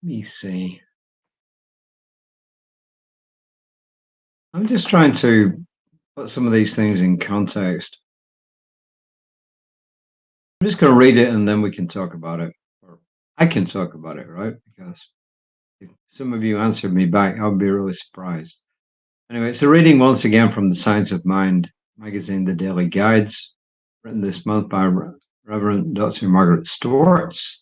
Let me see. I'm just trying to put some of these things in context. I'm just going to read it and then we can talk about it. Or I can talk about it, right? Because if some of you answered me back, I would be really surprised. Anyway, it's a reading once again from the Science of Mind magazine, The Daily Guides, written this month by Reverend Dr. Margaret Stortz.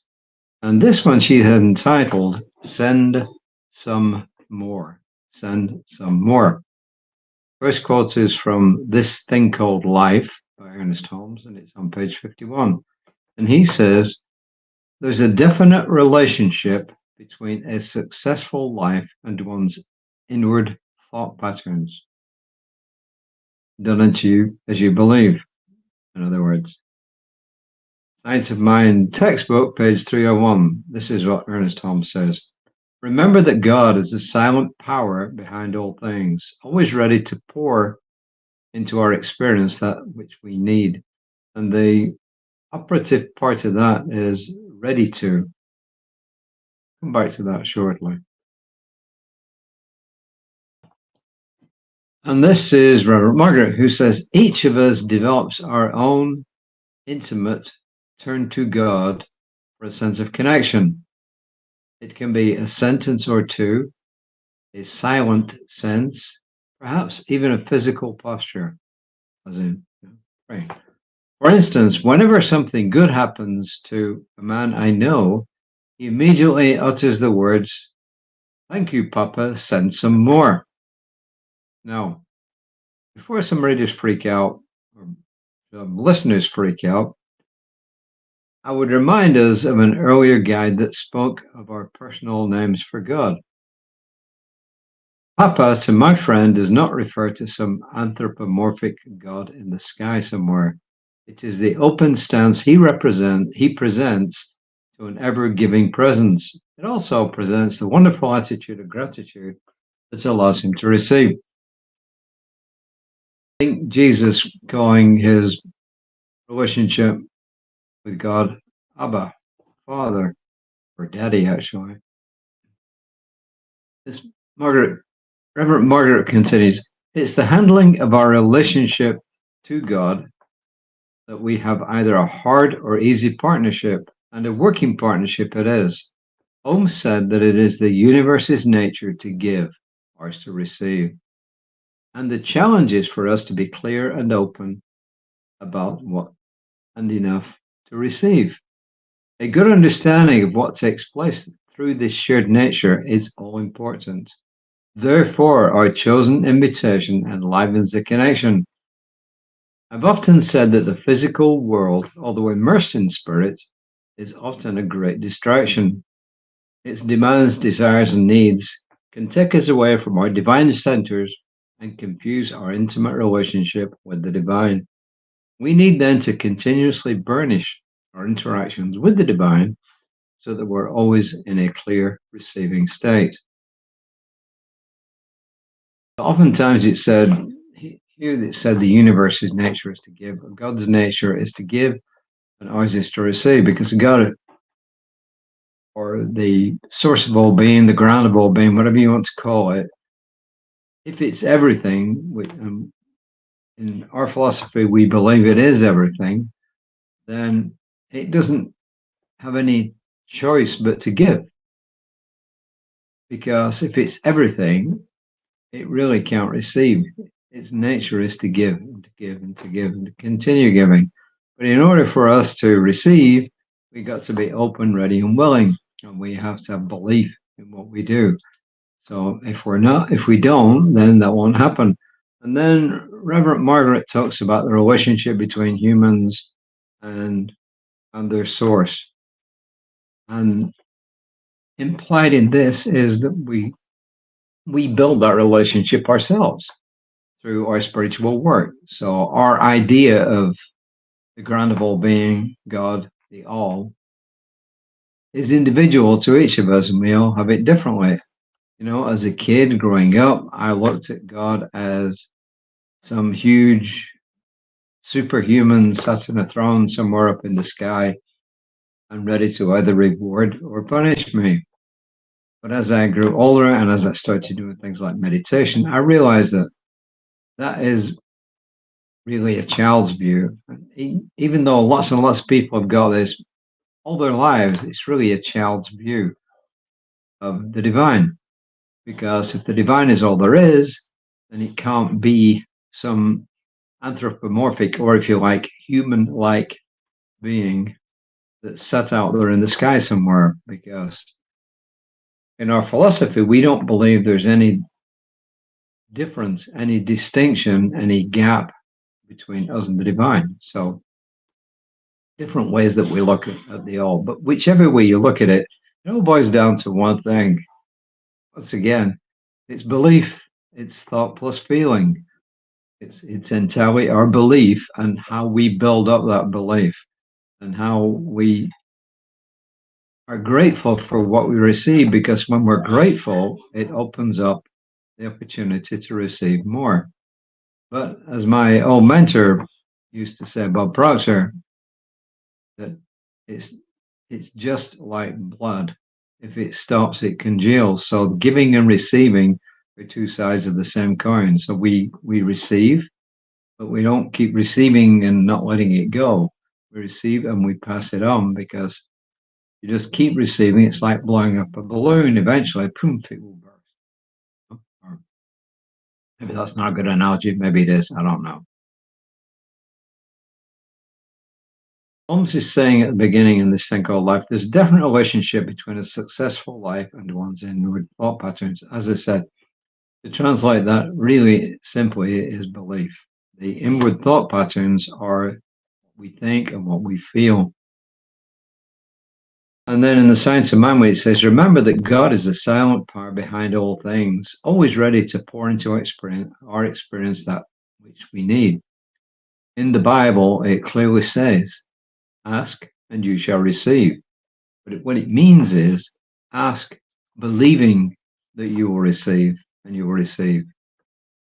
And this one she has entitled, Send Some More. Send Some More. First quote is from This Thing Called Life by Ernest Holmes, and it's on page 51. And he says, there's a definite relationship between a successful life and one's inward thought patterns. Done unto you as you believe, in other words. Science of Mind textbook, page 301. This is what Ernest Holmes says. Remember that God is the silent power behind all things, always ready to pour into our experience that which we need. And the operative part of that is ready to. Come back to that shortly. And this is Reverend Margaret, who says each of us develops our own intimate turn to God for a sense of connection. It can be a sentence or two, a silent sense, perhaps even a physical posture, as in praying. For instance, whenever something good happens to a man I know, he immediately utters the words, "Thank you, Papa, send some more." Now, before some readers freak out, or some listeners freak out, I would remind us of an earlier guide that spoke of our personal names for God. Papa, to my friend, does not refer to some anthropomorphic God in the sky somewhere. It is the open stance he presents to an ever-giving presence. It also presents the wonderful attitude of gratitude that allows him to receive. I think Jesus calling his relationship with God Abba, Father, or Daddy, actually. This Reverend Margaret continues, it's the handling of our relationship to God that we have either a hard or easy partnership, and a working partnership it is. Holmes said that it is the universe's nature to give, ours to receive. And the challenge is for us to be clear and open about what and enough to receive. A good understanding of what takes place through this shared nature is all important. Therefore, our chosen invitation enlivens the connection. I've often said that the physical world, although immersed in spirit, is often a great distraction. Its demands, desires, and needs can take us away from our divine centers and confuse our intimate relationship with the divine. We need then to continuously burnish our interactions with the divine so that we're always in a clear receiving state. Oftentimes it's said, here it said the universe's nature is to give, but God's nature is to give and ours is to receive, because God, or the source of all being, the ground of all being, whatever you want to call it, if it's everything, in our philosophy we believe it is everything, then it doesn't have any choice but to give. Because if it's everything, it really can't receive. Its nature is to give and to give and to give and to continue giving. But in order for us to receive, we got to be open, ready, and willing, and we have to have belief in what we do. So if we don't, then that won't happen. And then Reverend Margaret talks about the relationship between humans and their source. And implied in this is that we build that relationship ourselves through our spiritual work. So our idea of the ground of all being, God, the all, is individual to each of us, and we all have it differently. You know, as a kid growing up, I looked at God as some huge superhuman sat on a throne somewhere up in the sky and ready to either reward or punish me. But as I grew older and as I started doing things like meditation, I realized that that is really a child's view. Even though lots and lots of people have got this all their lives, it's really a child's view of the divine. Because if the divine is all there is, then it can't be some anthropomorphic, or if you like, human-like being that's set out there in the sky somewhere. Because in our philosophy, we don't believe there's any difference, any distinction, any gap between us and the divine. So different ways that we look at the all, but whichever way you look at it, it all boils down to one thing. Once again, it's belief, it's thought plus feeling. It's entirely our belief and how we build up that belief and how we are grateful for what we receive, because when we're grateful, it opens up the opportunity to receive more. But as my old mentor used to say, Bob Proctor, that it's it's just like blood. If it stops, it congeals. So giving and receiving are two sides of the same coin. So we receive, but we don't keep receiving and not letting it go. We receive and we pass it on, because you just keep receiving. It's like blowing up a balloon. Eventually, poof, it will burst. Or maybe that's not a good analogy. Maybe it is. I don't know. Holmes is saying at the beginning in this thing called life, there's a definite relationship between a successful life and one's inward thought patterns. As I said, to translate that really simply is belief. The inward thought patterns are what we think and what we feel. And then in the Science of Mind, it says, remember that God is the silent power behind all things, always ready to pour into our experience that which we need. In the Bible, it clearly says, ask and you shall receive. But what it means is ask believing that you will receive, and you will receive.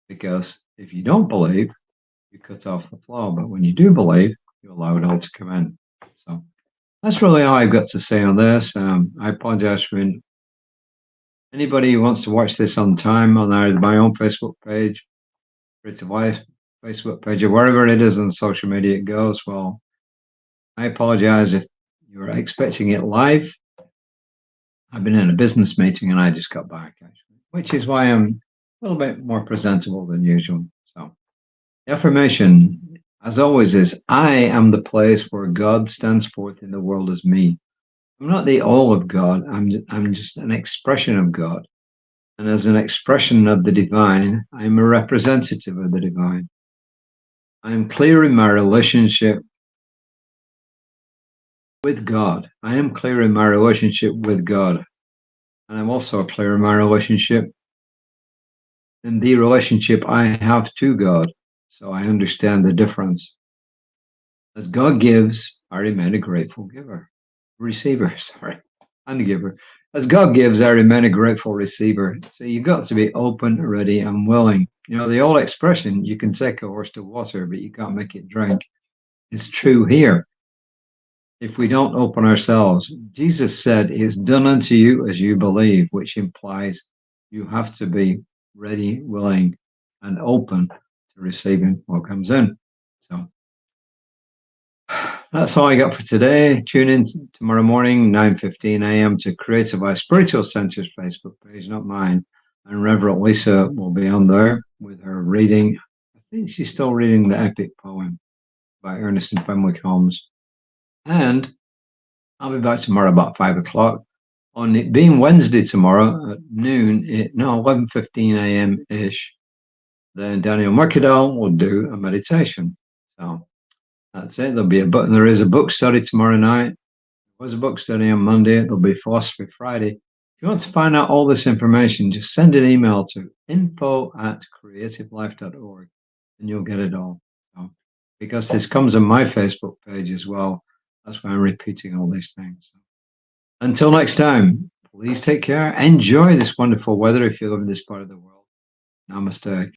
Because if you don't believe, you cut off the flow. But when you do believe, you allow it all to come in. So that's really all I've got to say on this. I apologize for anybody who wants to watch this on time on either my own Facebook page, Creative Life Facebook page, or wherever it is on social media it goes. Well, I apologize if you're expecting it live. I've been in a business meeting and I just got back, actually, which is why I'm a little bit more presentable than usual. So, the affirmation, as always, is I am the place where God stands forth in the world as me. I'm not the all of God. I'm just an expression of God. And as an expression of the divine, I'm a representative of the divine. I am clear in my relationship with God. I am clear in my relationship with God. And I'm also clear in my relationship, in the relationship I have to God. So I understand the difference. As God gives, I remain a grateful receiver, sorry, and the giver. As God gives, I remain a grateful receiver. So you've got to be open, ready, and willing. You know, the old expression, you can take a horse to water, but you can't make it drink, is true here. If we don't open ourselves, Jesus said, it's done unto you as you believe, which implies you have to be ready, willing, and open to receiving what comes in. So that's all I got for today. Tune in tomorrow morning, 9:15 a.m. to Creative Life Spiritual Center's Facebook page, not mine. And Reverend Lisa will be on there with her reading. I think she's still reading the epic poem by Ernest and Fenwick Holmes. And I'll be back tomorrow about 5 o'clock. On it being Wednesday tomorrow at noon, 11:15 a.m. ish, then Daniel Mercadal will do a meditation. So that's it. There is a book study tomorrow night. There was a book study on Monday. There'll be Philosophy Friday. If you want to find out all this information, just send an email to info@creativelife.org and you'll get it all. So, because this comes on my Facebook page as well, that's why I'm repeating all these things. So, until next time, please take care. Enjoy this wonderful weather if you live in this part of the world. Namaste.